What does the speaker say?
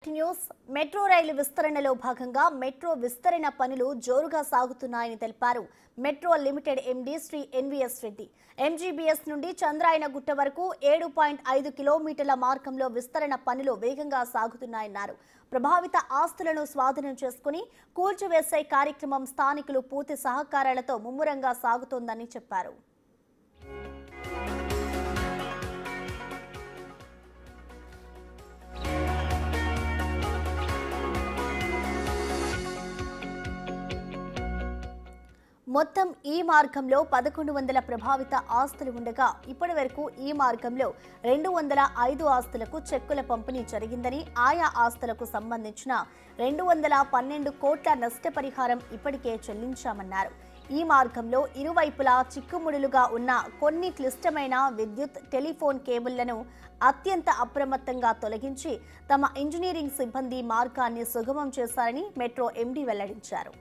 News metro రైలు విస్తరణలో భాగంగా metro విస్తరణ పనులు జోరుగా సాగుతున్నాయని తెలిపారు metro limited MD Shri NVS Reddy. MGBS నుండి చంద్రాయనగుట్ట వరకు 7.5 కిలోమీటర్ల మార్గంలో విస్తరణ పనులు వేగంగా సాగుతున్నాయన్నారు. ప్రభావిత ఆస్తులను స్వాధీనం చేసుకుని కూల్చివేసే కార్యక్రమం స్థానికులు పూర్తి సహకారాలతో ముమ్మరంగా సాగుతోందని చెప్పారు. మొత్తం ఈ మార్గంలో 1100 ప్రభావిత ఆస్తులు ఉండగా ఇప్పటి వరకు ఈ మార్గంలో 205 ఆస్తులకు చెక్కుల పంపిణీ జరిగిందని, ఆయా ఆస్తులకు సంబంధించిన 212 కోట్ల నష్టపరిహారం ఇప్పటికే చెల్లించామన్నారు. ఈ మార్గంలో ఇరువైపులా చిక్కుముడులుగా ఉన్న కొన్ని క్లిష్టమైన విద్యుత్, టెలిఫోన్ కేబుళ్లను అత్యంత అప్రమత్తంగా తొలగించి తమ ఇంజనీరింగ్ సిబ్బంది మార్గాన్ని సుగమం చేశారని మెట్రో ఎండీ వెల్లడించారు.